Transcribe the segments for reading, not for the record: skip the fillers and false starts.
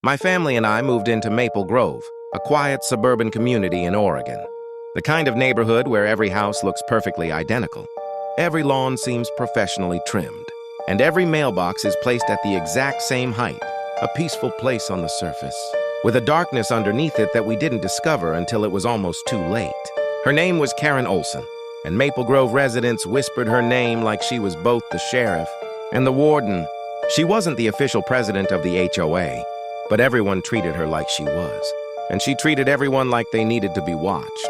My family and I moved into Maple Grove, a quiet suburban community in Oregon. The kind of neighborhood where every house looks perfectly identical. Every lawn seems professionally trimmed, and every mailbox is placed at the exact same height, a peaceful place on the surface, with a darkness underneath it that we didn't discover until it was almost too late. Her name was Karen Olson, and Maple Grove residents whispered her name like she was both the sheriff and the warden. She wasn't the official president of the HOA, but everyone treated her like she was, and she treated everyone like they needed to be watched.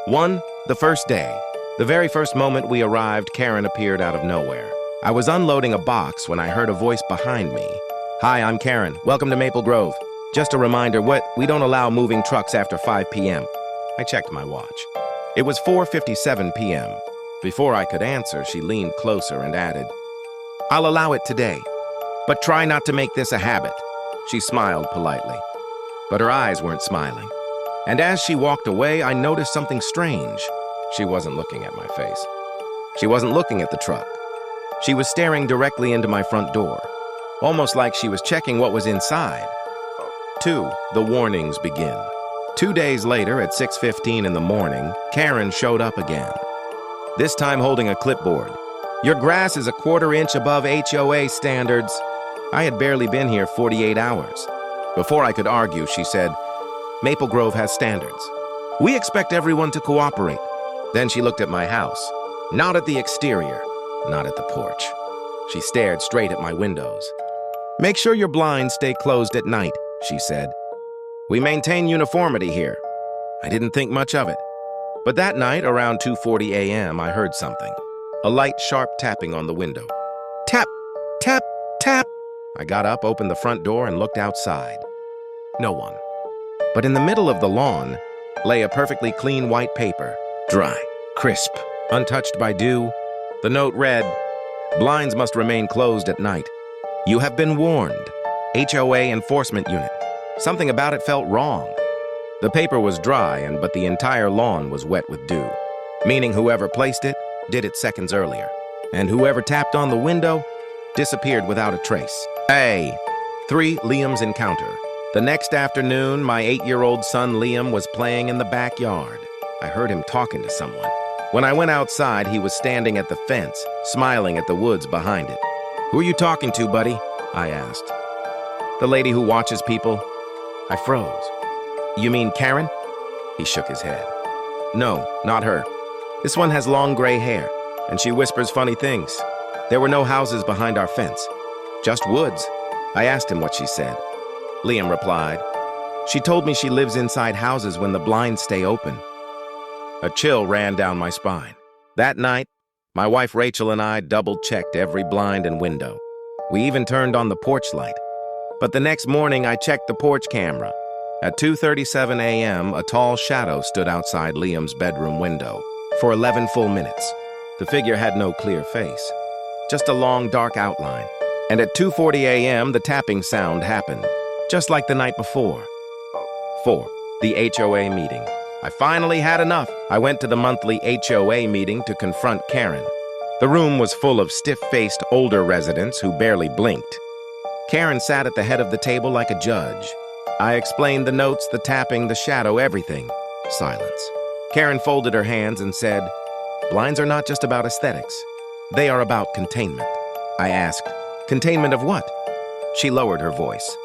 The first day. The very first moment we arrived, Karen appeared out of nowhere. I was unloading a box when I heard a voice behind me. "Hi, I'm Karen. Welcome to Maple Grove. Just a reminder, we don't allow moving trucks after 5 p.m. I checked my watch. It was 4:57 p.m. Before I could answer, she leaned closer and added, "I'll allow it today, but try not to make this a habit." She smiled politely, but her eyes weren't smiling. And as she walked away, I noticed something strange. She wasn't looking at my face. She wasn't looking at the truck. She was staring directly into my front door, almost like she was checking what was inside. The warnings begin. 2 days later, at 6:15 in the morning, Karen showed up again. This time holding a clipboard. "Your grass is a 1/4 inch above HOA standards." I had barely been here 48 hours. Before I could argue, she said, "Maple Grove has standards. We expect everyone to cooperate." Then she looked at my house, not at the exterior, not at the porch. She stared straight at my windows. "Make sure your blinds stay closed at night," she said. "We maintain uniformity here." I didn't think much of it. But that night, around 2:40 a.m., I heard something. A light, sharp tapping on the window. Tap, tap, tap. I got up, opened the front door, and looked outside. No one. But in the middle of the lawn lay a perfectly clean white paper, dry, crisp, untouched by dew. The note read, "Blinds must remain closed at night. You have been warned. HOA Enforcement Unit." Something about it felt wrong. The paper was dry, but the entire lawn was wet with dew, meaning whoever placed it did it seconds earlier, and whoever tapped on the window disappeared without a trace. 3. Liam's encounter. The next afternoon, my 8-year-old son Liam was playing in the backyard. I heard him talking to someone. When I went outside, he was standing at the fence, smiling at the woods behind it. "Who are you talking to, buddy?" I asked. "The lady who watches people." I froze. "You mean Karen?" He shook his head. "No, not her. This one has long gray hair, and she whispers funny things. There were no houses behind our fence, just woods." I asked him what she said. Liam replied, "She told me she lives inside houses when the blinds stay open." A chill ran down my spine. That night, my wife Rachel and I double-checked every blind and window. We even turned on the porch light. But the next morning, I checked the porch camera. At 2:37 a.m., a tall shadow stood outside Liam's bedroom window for 11 full minutes. The figure had no clear face, just a long, dark outline. And at 2:40 a.m., the tapping sound happened, just like the night before. 4. The HOA meeting. I finally had enough. I went to the monthly HOA meeting to confront Karen. The room was full of stiff-faced older residents who barely blinked. Karen sat at the head of the table like a judge. I explained the notes, the tapping, the shadow, everything. Silence. Karen folded her hands and said, "Blinds are not just about aesthetics. They are about containment." I asked, "Containment of what?" She lowered her voice.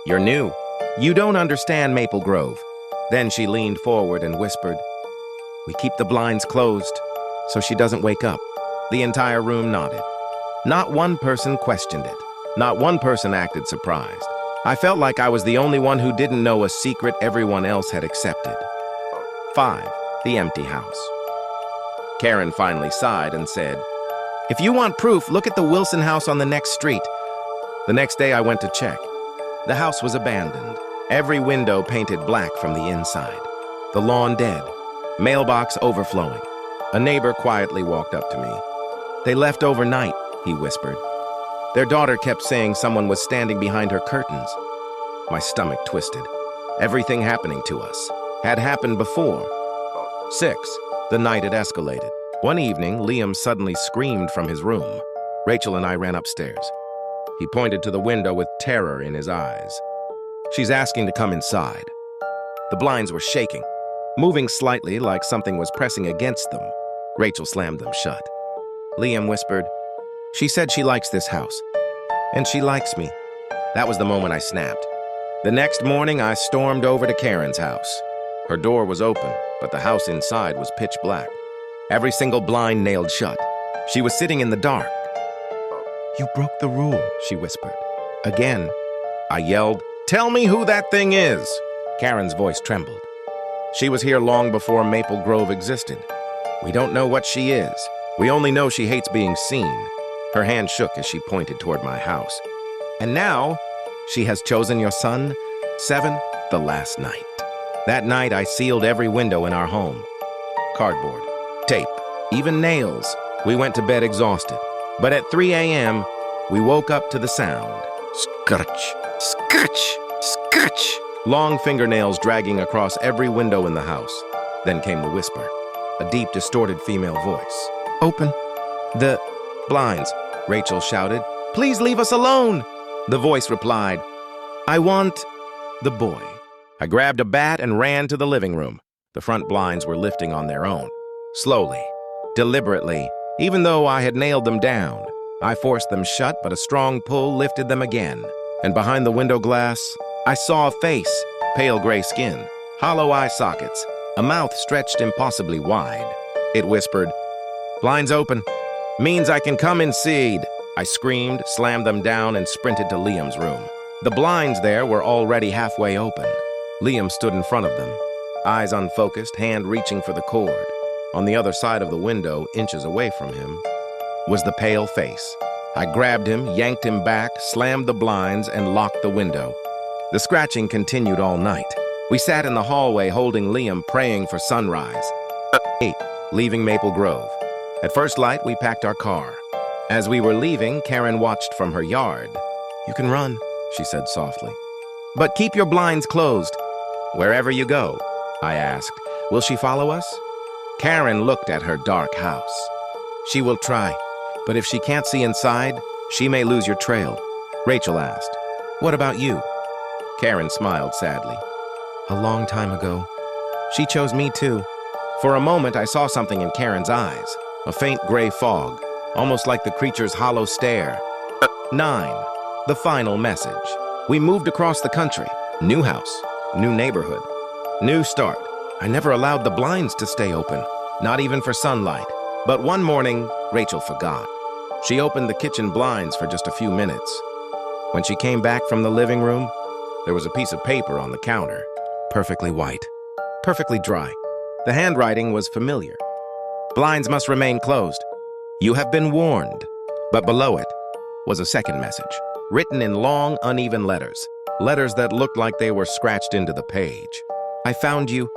"You're new. You don't understand Maple Grove." Then she leaned forward and whispered, "We keep the blinds closed so she doesn't wake up." The entire room nodded. Not one person questioned it. Not one person acted surprised. I felt like I was the only one who didn't know a secret everyone else had accepted. 5. The empty house. Karen finally sighed and said, "If you want proof, look at the Wilson house on the next street." The next day I went to check. The house was abandoned. Every window painted black from the inside. The lawn dead. Mailbox overflowing. A neighbor quietly walked up to me. "They left overnight," he whispered. Their daughter kept saying someone was standing behind her curtains. My stomach twisted. Everything happening to us had happened before. 6. The night it escalated. One evening, Liam suddenly screamed from his room. Rachel and I ran upstairs. He pointed to the window with terror in his eyes. She's asking to come inside. The blinds were shaking, moving slightly like something was pressing against them. Rachel slammed them shut. Liam whispered, "She said she likes this house. And she likes me." That was the moment I snapped. The next morning, I stormed over to Karen's house. Her door was open, but the house inside was pitch black. Every single blind nailed shut. She was sitting in the dark. "You broke the rule," she whispered. Again, I yelled, "Tell me who that thing is!" Karen's voice trembled. She was here long before Maple Grove existed. "We don't know what she is. We only know she hates being seen." Her hand shook as she pointed toward my house. "And now, she has chosen your son, 7, the last night." That night, I sealed every window in our home. Cardboard, tape, even nails. We went to bed exhausted. But at 3 a.m., we woke up to the sound. Scratch, scratch, scratch. Long fingernails dragging across every window in the house. Then came the whisper, a deep, distorted female voice. "Open the blinds," Rachel shouted. "Please leave us alone." The voice replied, "I want the boy." I grabbed a bat and ran to the living room. The front blinds were lifting on their own. Slowly, deliberately, even though I had nailed them down. I forced them shut, but a strong pull lifted them again. And behind the window glass, I saw a face, pale gray skin, hollow eye sockets, a mouth stretched impossibly wide. It whispered, "Blinds open. Means I can come and see." I screamed, slammed them down, and sprinted to Liam's room. The blinds there were already halfway open. Liam stood in front of them, eyes unfocused, hand reaching for the cord. On the other side of the window, inches away from him, was the pale face. I grabbed him, yanked him back, slammed the blinds, and locked the window. The scratching continued all night. We sat in the hallway holding Liam, praying for sunrise. 8, leaving Maple Grove. At first light, we packed our car. As we were leaving, Karen watched from her yard. "You can run," she said softly. "But keep your blinds closed." "Wherever you go," I asked. "Will she follow us?" Karen looked at her dark house. "She will try, but if she can't see inside, she may lose your trail." Rachel asked, "What about you?" Karen smiled sadly. "A long time ago. She chose me too." For a moment, I saw something in Karen's eyes, a faint gray fog, almost like the creature's hollow stare. 9, the final message. We moved across the country. New house, new neighborhood, new start. I never allowed the blinds to stay open, not even for sunlight. But one morning, Rachel forgot. She opened the kitchen blinds for just a few minutes. When she came back from the living room, there was a piece of paper on the counter, perfectly white, perfectly dry. The handwriting was familiar. "Blinds must remain closed. You have been warned." But below it was a second message, written in long, uneven letters that looked like they were scratched into the page. "I found you.